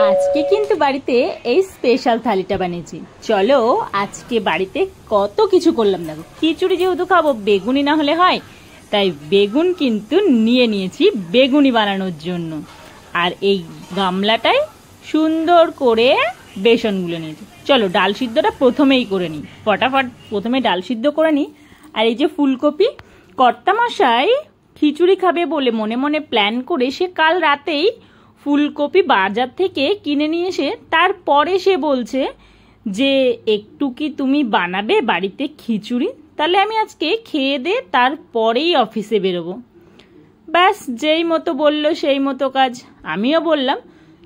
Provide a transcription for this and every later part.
আজকে কিন্তু বাড়িতে এই স্পেশাল থালিটা বানিয়েছি। চলো আজকে বাড়িতে কত কিছু করলাম। দেখো, খিচুড়ি যেহেতু খাবো, বেগুনি না হলে হয়, তাই বেগুন কিন্তু নিয়ে নিয়েছি বেগুনি বানানোর জন্য। আর এই গামলাটায় সুন্দর করে বেসনগুলো নিয়েছি। চলো ডাল সিদ্ধটা প্রথমেই করে নিই, ফটাফট প্রথমে ডাল সিদ্ধ করে নিই। আর এই যে ফুলকপি, কর্তামশাই খিচুড়ি খাবে বলে মনে মনে প্ল্যান করে সে কাল রাতেই ফুলকপি বাজার থেকে কিনে নিয়ে এসে তারপরে সে বলছে যে একটু কি তুমি বানাবে বাড়িতে খিচুড়ি, তাহলে আমি আজকে খেয়ে দে তারপরেই অফিসে বেরোবো। ব্যাস যেই মতো বললো সেই মতো কাজ। আমিও বললাম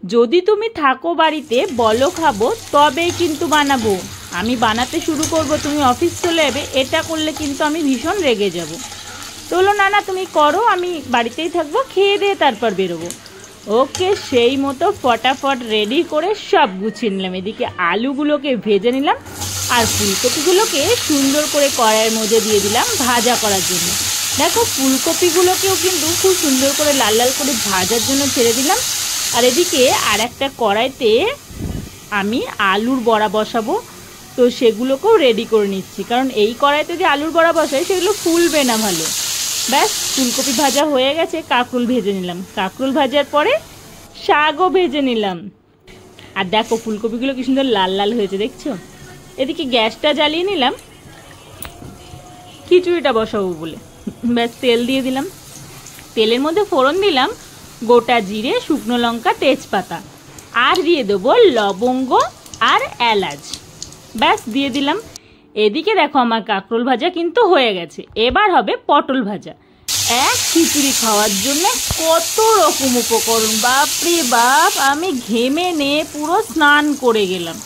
যদি তুমি থাকো বাড়িতে বলো খাবো তবেই কিন্তু বানাবো, আমি বানাতে শুরু করব তুমি অফিস চলে যাবে, এটা করলে কিন্তু আমি ভীষণ রেগে যাব। তো বললো না না তুমি করো, আমি বাড়িতেই থাকবো, খেয়ে দিয়ে তারপর বেরোবো। ওকে, সেই মতো ফটাফট রেডি করে সব গুছিয়ে নিলাম। এদিকে আলুগুলোকে ভেজে নিলাম আর ফুলকপিগুলোকে সুন্দর করে কড়াইয়ের মধ্যে দিয়ে দিলাম ভাজা করার জন্য। দেখো ফুলকপিগুলোকেও কিন্তু খুব সুন্দর করে লাল লাল করে ভাজার জন্য ছেড়ে দিলাম। আর এদিকে আর একটা কড়াইতে আমি আলুর বড়া বসাবো, তো সেগুলোকেও রেডি করে নিচ্ছি, কারণ এই কড়াইতে যে আলুর বড়া বসাই সেগুলো ফুলবে না ভালো। ব্যাস ফুলকপি ভাজা হয়ে গেছে, কাঁকরোল ভেজে নিলাম। কাঁকরোল ভাজার পরে শাকও ভেজে নিলাম। আর দেখো ফুলকপিগুলো কি সুন্দর লাল লাল হয়েছে, দেখছো? এদিকে গ্যাসটা জ্বালিয়ে নিলাম খিচুড়িটা বসাবো বলে। ব্যাস তেল দিয়ে দিলাম, তেলের মধ্যে ফোড়ন দিলাম গোটা জিরে, শুকনো লঙ্কা, তেজপাতা, আর দিয়ে দেবো লবঙ্গ আর এলাচ। ব্যাস দিয়ে দিলাম। এদিকে দেখো আমার কাঁকরোল ভাজা কিন্তু হয়ে গেছে। এবার হবে পটল ভাজা। এক খিচুড়ি খাওয়ার জন্য কত রকম উপকরণ, বাপরে বাপ, আমি ঘেমে নিয়ে পুরো স্নান করে গেলাম।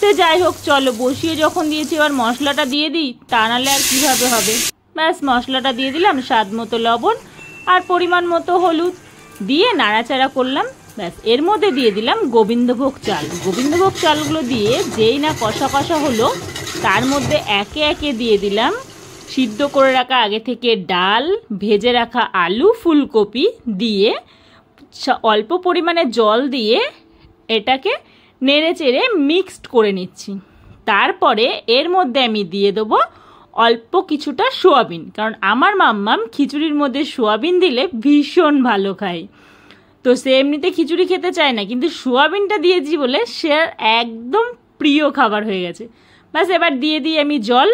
তো যাই হোক চলো, বসিয়ে যখন দিয়েছি এবার মশলাটা দিয়ে দিই, তা নাহলে আর কীভাবে হবে। ব্যাস মশলাটা দিয়ে দিলাম, স্বাদ মতো লবণ আর পরিমাণ মতো হলুদ দিয়ে নাড়াচাড়া করলাম। ব্যাস এর মধ্যে দিয়ে দিলাম গোবিন্দভোগ চাল। গোবিন্দভোগ চালগুলো দিয়ে যেই না কষা কষা হলো, তার মধ্যে একে একে দিয়ে দিলাম সিদ্ধ করে রাখা আগে থেকে ডাল, ভেজে রাখা আলু, ফুলকপি দিয়ে অল্প পরিমাণে জল দিয়ে এটাকে নেড়ে চেড়ে মিক্সড করে নিচ্ছি। তারপরে এর মধ্যে আমি দিয়ে দেবো অল্প কিছুটা সোয়াবিন, কারণ আমার মাম্মাম খিচুড়ির মধ্যে সোয়াবিন দিলে ভীষণ ভালো খায়। তো সে এমনিতে খিচুড়ি খেতে চায় না, কিন্তু সোয়াবিনটা দিয়েছি বলে সে একদম প্রিয় খাবার হয়ে গেছে। ব্যাস এবার দিয়ে দিই আমি জল।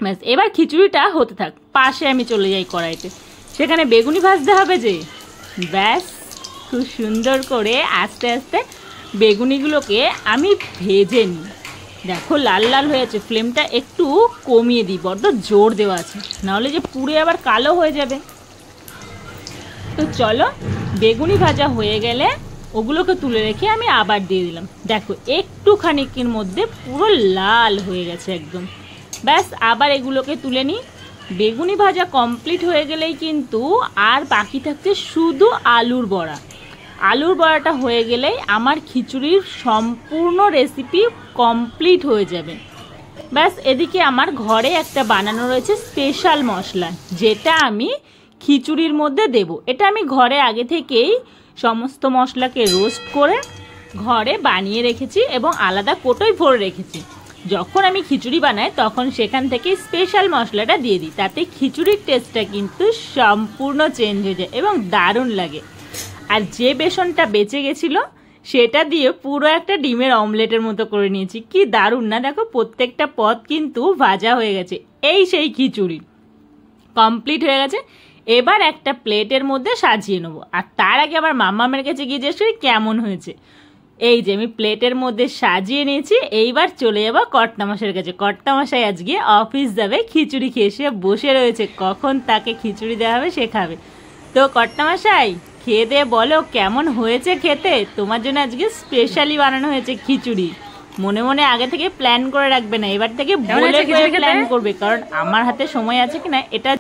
ব্যাস এবার খিচুড়িটা হতে থাক, পাশে আমি চলে যাই কড়াইতে, সেখানে বেগুনি ভাজতে হবে যে। ব্যাস খুব সুন্দর করে আস্তে আস্তে বেগুনিগুলোকে আমি ভেজে নিই। দেখো লাল লাল হয়েছে, ফ্লেমটা একটু কমিয়ে দিই, বড্ড জোর দেওয়া আছে, নাহলে যে পুড়ে আবার কালো হয়ে যাবে। তো চলো বেগুনি ভাজা হয়ে গেলে ওগুলোকে তুলে রেখে আমি আবার দিয়ে দিলাম। দেখো একটুখানিকের মধ্যে পুরো লাল হয়ে গেছে একদম। ব্যাস আবার এগুলোকে তুলে নিই। বেগুনি ভাজা কমপ্লিট হয়ে গেলেই কিন্তু আর বাকি থাকছে শুধু আলুর বড়া। আলুর বড়াটা হয়ে গেলেই আমার খিচুড়ির সম্পূর্ণ রেসিপি কমপ্লিট হয়ে যাবে। ব্যাস এদিকে আমার ঘরে একটা বানানো রয়েছে স্পেশাল মশলা, যেটা আমি খিচুড়ির মধ্যে দেব। এটা আমি ঘরে আগে থেকেই সমস্ত মশলাকে রোস্ট করে ঘরে বানিয়ে রেখেছি এবং আলাদা কোটোয় ভরে রেখেছি। যখন আমি খিচুড়ি বানাই তখন সেখান থেকে স্পেশাল মশলাটা দিয়ে দিই, তাতে খিচুড়ির টেস্টটা কিন্তু সম্পূর্ণ চেঞ্জ হয়ে যায় এবং দারুণ লাগে। আর যে বেসনটা বেঁচে গেছিলো সেটা দিয়ে পুরো একটা ডিমের অমলেটের মতো করে নিয়েছি। কি দারুণ না? দেখো প্রত্যেকটা পদ কিন্তু ভাজা হয়ে গেছে। এই সেই খিচুড়ি কমপ্লিট হয়ে গেছে। এবার একটা প্লেটের মধ্যে সাজিয়ে নেবো। আর তার আগে আবার মাম্মামের কাছে গিয়ে জিজ্ঞেস করি কেমন হয়েছে। এই যে আমি প্লেটের মধ্যে সাজিয়ে নিয়েছি। এইবার চলে যাবো কর্তামশাইয়ের কাছে। কর্তামশাই আজকে অফিস যাবে, খিচুড়ি খেয়ে সে বসে রয়েছে, কখন তাকে খিচুড়ি দেওয়া হবে সে খাবে। তো কর্তামশাই খেয়ে দিয়ে বলো কেমন হয়েছে খেতে। তোমার জন্য আজকে স্পেশালি বানানো হয়েছে খিচুড়ি। মনে মনে আগে থেকে প্ল্যান করে রাখবে না, এবার থেকে বলে প্ল্যান করবে, কারণ আমার হাতে সময় আছে কিনা এটা